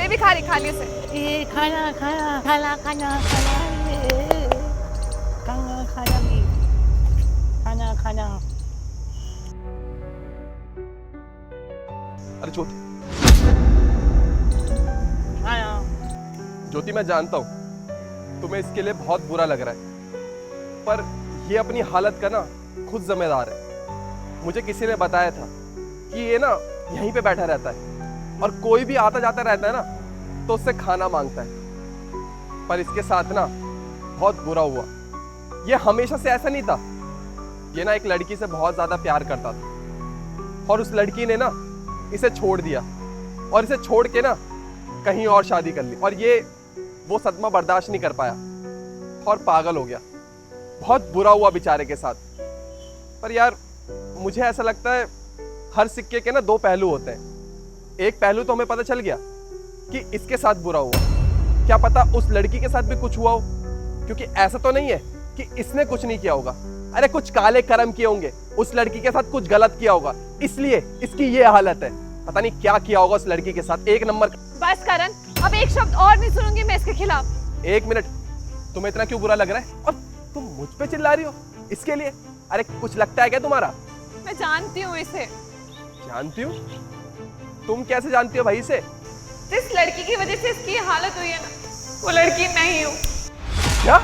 मैं भी खा रही, खा लिए से। ये खाना खाना खाना खाना खाना खाना खाना खाना खाना। अरे ज्योति, खाना। ज्योति मैं जानता हूँ तुम्हें इसके लिए बहुत बुरा लग रहा है, पर ये अपनी हालत का ना खुद जिम्मेदार है। मुझे किसी ने बताया था कि ये ना यहीं पे बैठा रहता है और कोई भी आता जाता रहता है ना तो उससे खाना मांगता है, पर इसके साथ ना बहुत बुरा हुआ। ये हमेशा से ऐसा नहीं था। ये ना एक लड़की से बहुत ज्यादा प्यार करता था और उस लड़की ने ना इसे छोड़ दिया और इसे छोड़ के ना कहीं और शादी कर ली, और ये वो सदमा बर्दाश्त नहीं कर पाया और पागल हो गया। बहुत बुरा हुआ बेचारे के साथ। पर यार मुझे ऐसा लगता है हर सिक्के के ना दो पहलू होते हैं। एक पहलू तो हमें पता चल गया कि इसके साथ बुरा हुआ, क्या पता उस लड़की के साथ भी कुछ हुआ हो, क्योंकि ऐसा तो नहीं है कि इसने कुछ नहीं किया होगा। अरे कुछ काले कर्म किए होंगे, उस लड़की के साथ कुछ गलत किया होगा, इसलिए इसकी ये हालत है। पता नहीं क्या किया होगा उस लड़की के साथ। एक नंबर। बस करण, अब एक शब्द और नहीं सुनूंगी मैं इसके खिलाफ। एक मिनट, तुम्हें इतना क्यों बुरा लग रहा है और तुम मुझ पे चिल्ला रही हो इसके लिए? अरे कुछ लगता है क्या तुम्हारा? मैं जानती हूँ इसे। जानती हूँ? तुम कैसे जानती हो भाई इसे? जिस लड़की की वजह से इसकी हालत हुई है ना, वो लड़की नहीं हूँ। क्या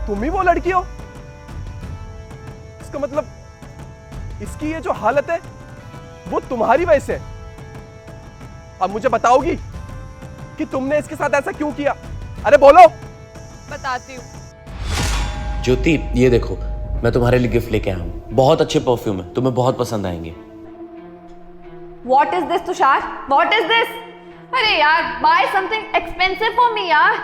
तुम ही वो लड़की हो? इसका मतलब इसकी ये जो हालत है वो तुम्हारी वजह से। अब मुझे बताओगी कि तुमने इसके साथ ऐसा क्यों किया? अरे बोलो। बताती हूँ। ज्योति, ये देखो, मैं तुम्हारे लिए गिफ्ट लेके आया हूँ। बहुत अच्छे परफ्यूम है, तुम्हें बहुत पसंद आएंगे। What is this, Tushar? What is this? अरे यार, buy something expensive for me यार।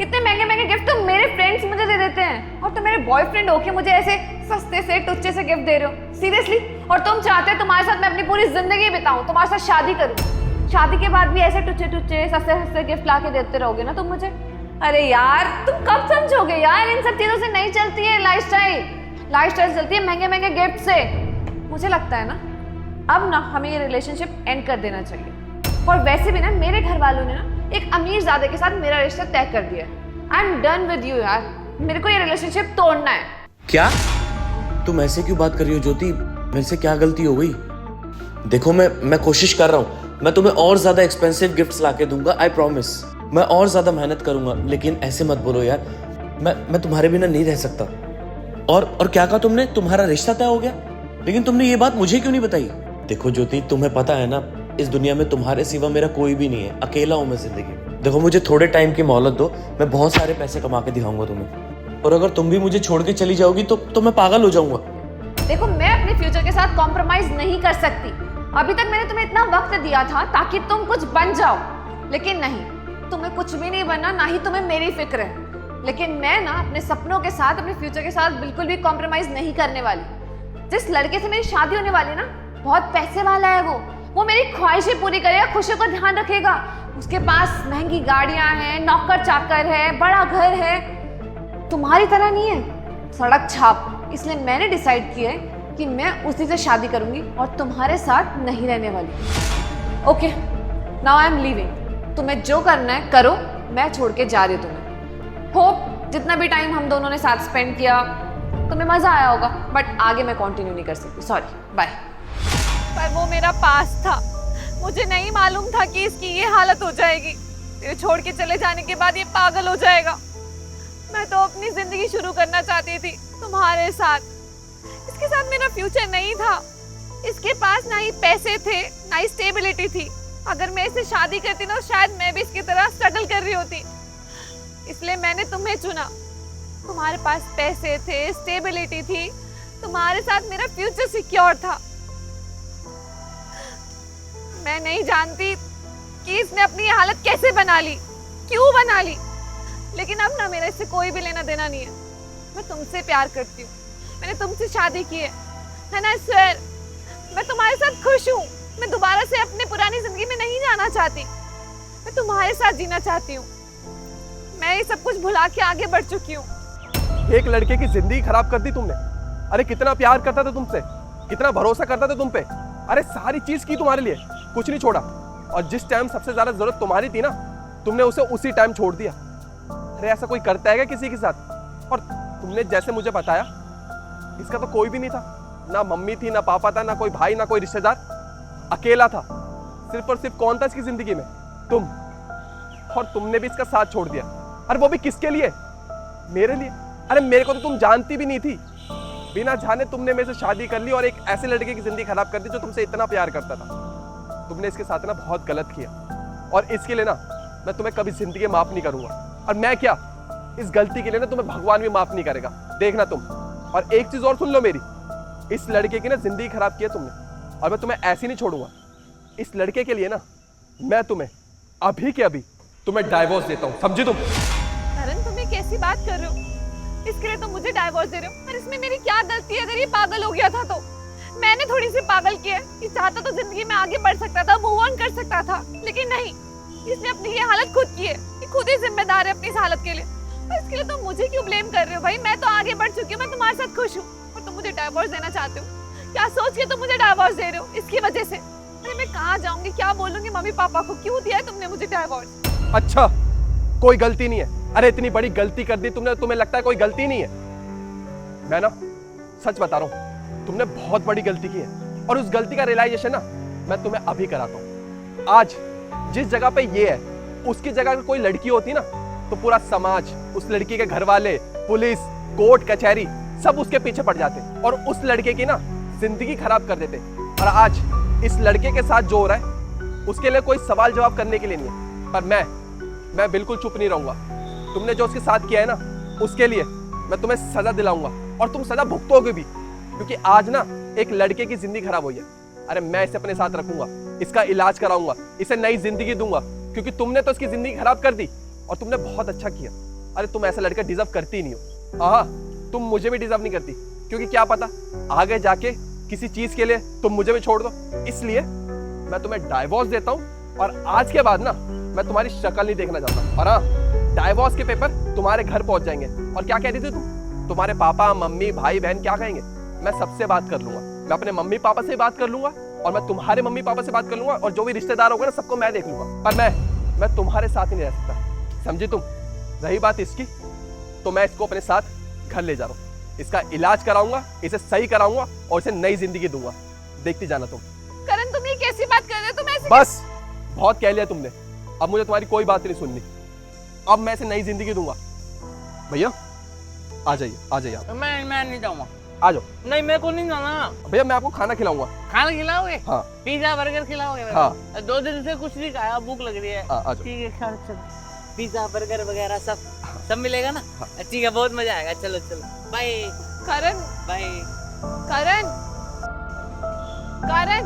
इतने महंगे महंगे गिफ्ट तो मेरे फ्रेंड्स मुझे दे देते हैं, और तुम मेरे बॉयफ्रेंड होके मुझे ऐसे सस्ते से टुच्चे से गिफ्ट दे रहे हो? सीरियसली? और तुम चाहते हो तुम्हारे साथ मैं अपनी पूरी जिंदगी बिताऊं, तुम्हारे साथ शादी करूं, शादी के बाद भी ऐसे टुच्चे टुच्चे सस्ते सस्ते गिफ्ट ला के देते रहोगे ना तुम मुझे? अरे यार तुम कब समझोगे यार, इन सब चीजों से नहीं चलती है लाइफस्टाइल चलती है महंगे महंगे गिफ्ट से। मुझे लगता है ना अब ना हमें ये रिलेशनशिप एंड कर देना चाहिए। और वैसे भी ना मेरे घर वालों ने ना एक अमीरजादे के साथ मेरा रिश्ता तय कर दिया है। I am done with you यार, मेरे को ये रिलेशनशिप तोड़ना है। क्या तुम ऐसे क्यों बात कर रही हो ज्योति? मेरे से क्या गलती हो गई? देखो, मैं कोशिश कर रहा हूँ, मैं तुम्हें और ज्यादा एक्सपेंसिव गिफ्ट्स लाके दूंगा, आई प्रॉमिस। मैं और ज्यादा मेहनत करूंगा, लेकिन ऐसे मत बोलो यार। मैं तुम्हारे बिना नहीं रह सकता। और क्या कहा तुमने? तुम्हारा रिश्ता तय हो गया? लेकिन तुमने ये बात मुझे क्यों नहीं बताई? देखो ज्योति, तुम्हें पता है ना, इस दुनिया में तुम्हारे सिवा मेरा कोई भी नहीं है। अकेला हूं मैं जिंदगी में। देखो, मुझे थोड़े टाइम की मोहलत दो, मैं बहुत सारे पैसे कमा के दिखाऊंगा तुम्हें। और अगर तुम भी मुझे छोड़ के चली जाओगी तो मैं पागल हो जाऊंगा। देखो, मैं अपने फ्यूचर के साथ कॉम्प्रोमाइज नहीं कर सकती। अभी तक मैंने तुम्हें इतना वक्त दिया था ताकि तुम कुछ बन जाओ, लेकिन नहीं, तुम्हें कुछ भी नहीं बनना, ना ही तुम्हें मेरी फिक्र है। लेकिन मैं ना अपने सपनों के साथ, अपने फ्यूचर के साथ बिल्कुल भी कॉम्प्रोमाइज नहीं करने वाली। जिस लड़के से मेरी शादी होने वाली है ना, बहुत पैसे वाला है वो मेरी ख्वाहिशें पूरी करेगा, खुशियों का ध्यान रखेगा। उसके पास महंगी गाड़ियां हैं, नौकर चाकर है, बड़ा घर है। तुम्हारी तरह नहीं है सड़क छाप। इसलिए मैंने डिसाइड किया है कि मैं उसी से शादी करूंगी और तुम्हारे साथ नहीं रहने वाली। Okay, now I am leaving. तुम्हें जो करना है करो, मैं छोड़ के जा रही हूँ तुम्हें। होप जितना भी टाइम हम दोनों ने साथ स्पेंड किया तुम्हें मजा आया होगा, बट आगे मैं कंटिन्यू नहीं कर सकती। Sorry, bye. पर वो मेरा पास था, मुझे नहीं मालूम था कि इसकी ये हालत हो जाएगी। तेरे छोड़ के चले जाने के बाद ये पागल हो जाएगा। मैं तो अपनी जिंदगी शुरू करना चाहती थी तुम्हारे साथ। इसके साथ मेरा फ्यूचर नहीं था। इसके पास ना ही पैसे थे, ना ही स्टेबिलिटी थी। अगर मैं इससे शादी करती ना, शायद मैं भी इसकी तरह स्ट्रगल कर रही होती। इसलिए मैंने तुम्हें चुना। तुम्हारे पास पैसे थे, स्टेबिलिटी थी, तुम्हारे साथ मेरा फ्यूचर सिक्योर था। मैं नहीं जानती कि इसने अपनी हालत कैसे बना ली, क्यों बना ली, लेकिन अब ना मेरा इससे कोई भी लेना देना नहीं है। मैं तुमसे प्यार करती हूँ, मैंने तुमसे शादी की है ना सर। मैं तुम्हारे साथ खुश हूँ। मैं दोबारा से अपने पुरानी जिंदगी में नहीं जाना चाहती। मैं तुम्हारे साथ जीना चाहती हूँ। मैं ये सब कुछ भुला के आगे बढ़ चुकी हूँ। एक लड़के की जिंदगी खराब कर दी तुमने। अरे कितना प्यार करता था तुमसे, कितना भरोसा करता था तुम पे। अरे सारी चीज की तुम्हारे लिए, कुछ नहीं छोड़ा। और जिस टाइम सबसे ज्यादा जरूरत तुम्हारी थी ना, तुमने उसे उसी टाइम छोड़ दिया। अरे ऐसा कोई करता है क्या किसी के साथ? और तुमने जैसे मुझे बताया, इसका तो कोई भी नहीं था, ना मम्मी थी, ना पापा था, ना कोई भाई, ना कोई रिश्तेदार, अकेला था। सिर्फ और सिर्फ कौन था इसकी जिंदगी में? तुम। और तुमने भी इसका साथ छोड़ दिया। अरे वो भी किसके लिए? मेरे लिए। अरे मेरे को तो तुम जानती भी नहीं थी, बिना जाने तुमने मेरे से शादी कर ली और एक ऐसे लड़के की जिंदगी खराब कर दी जो तुमसे इतना प्यार करता था। तुमने इसके साथ ना बहुत गलत किया, और इसके लिए ना मैं तुम्हें कभी जिंदगी माफ नहीं करूंगा। और मैं क्या, इस गलती के लिए ना तुम्हें भगवान भी माफ नहीं करेगा, देखना तुम। और एक चीज और सुन लो मेरी, इस लड़के की ना जिंदगी खराब की है तुमने, और मैं तुम्हें ऐसे नहीं छोड़ूंगा। इस लड़के के लिए ना मैं तुम्हें अभी के अभी तुम्हें डाइवोर्स देता हूँ, समझी तुम? करण, तुम ये कैसी बात कर रहे हो? इसके लिए तुम मुझे डाइवोर्स दे रहे हो? और इसमें मेरी क्या गलती है? अगर ये पागल हो गया था तो मैंने थोड़ी सी पागल की है कि चाहता तो जिंदगी में आगे बढ़ सकता था, मूव ऑन कर सकता था, लेकिन नहीं, इसने अपनी ये हालत खुद की है। ये खुद ही जिम्मेदार है अपनी इस हालत के लिए, और इसके लिए तुम मुझे क्यों ब्लेम कर रहे हो? भाई मैं तो आगे बढ़ चुकी हूँ, मैं तुम्हारे साथ खुश हूँ, और तुम मुझे डाइवोर्स देना चाहते हो? क्या सोच के तुम मुझे डाइवोर्स दे रहे हो इसकी वजह से? अरे मैं कहाँ जाऊंगी, क्या बोलूंगी मम्मी पापा को? क्यों दिया है तुमने मुझे डाइवोर्स? अच्छा, कोई गलती नहीं है? अरे इतनी बड़ी गलती कर दी तुमने, तुम्हें लगता है कोई गलती नहीं है? मैं ना सच बता रहा हूँ, तुमने बहुत बड़ी गलती की है, और उस गलती का रियलाइजेशन ना मैं तुम्हें अभी कराता हूँ। आज जिस जगह पे ये है, उसकी जगह अगर कोई लड़की होती ना, तो पूरा समाज, उस लड़की के घर वाले, पुलिस, कोर्ट कचहरी सब उसके पीछे पड़ जाते और उस लड़के की ना जिंदगी खराब कर देते। और आज इस लड़के के साथ जो हो रहा है उसके लिए कोई सवाल जवाब करने के लिए नहीं है, पर मैं बिल्कुल चुप नहीं रहूंगा। तुमने जो उसके साथ किया है ना, उसके लिए मैं तुम्हें सजा दिलाऊंगा, और तुम सजा भुगतोगे भी, क्योंकि आज ना एक लड़के की जिंदगी खराब हुई है। अरे मैं इसे अपने साथ रखूंगा, इसका इलाज कराऊंगा, इसे नई जिंदगी दूंगा, क्योंकि तुमने तो इसकी जिंदगी खराब कर दी, और तुमने बहुत अच्छा किया। अरे तुम ऐसा लड़का डिजर्व करती नहीं हो। हाँ, तुम मुझे भी डिजर्व नहीं करती, क्योंकि क्या पता आगे जाके किसी चीज के लिए तुम मुझे भी छोड़ दो। इसलिए मैं तुम्हें डाइवोर्स देता हूँ, और आज के बाद ना मैं तुम्हारी शक्ल नहीं देखना चाहता। और हाँ, डाइवोर्स के पेपर तुम्हारे घर पहुंच जाएंगे। और क्या कहती थी तुम? तुम्हारे पापा मम्मी भाई बहन क्या कहेंगे? मैं सबसे बात कर लूंगा, मैं अपने मम्मी पापा से बात कर लूंगा, और मैं तुम्हारे मम्मी पापा से बात कर लूंगा, और जो भी रिश्तेदार होगा ना सबको मैं देख लूंगा। पर मैं तुम्हारे साथ ही नहीं रह सकता, समझी तुम? रही बात इसकी, तो मैं इसको अपने साथ घर ले जा रहा हूँ, इसका इलाज कराऊंगा, इसे सही कराऊंगा, और इसे नई जिंदगी दूंगा। देखती जाना तुम। करण, तुम ये कैसी बात कर रहे हो? तुम ऐसे बस बहुत कह लिया तुमने, अब मुझे तुम्हारी कोई बात नहीं सुननी। अब मैं इसे नई जिंदगी दूंगा। भैया आ जाइए, आ जाइए आप। मैं नहीं जाऊंगा। आ जाओ। नहीं, मेरे को नहीं जाना। भैया मैं आपको खाना खिलाऊंगा। खाना खिलाओगे? हाँ। पिज्जा बर्गर खिलाओगे? हाँ। 2 दिन से कुछ नहीं खाया, भूख लग रही है। आ जाओ। ठीक है, खा चल। पिज्जा बर्गर वगैरह सब मिलेगा ना? हाँ। ठीक है, बहुत मजा आएगा। चलो चलो, बाय करण, बाय। करण, करण,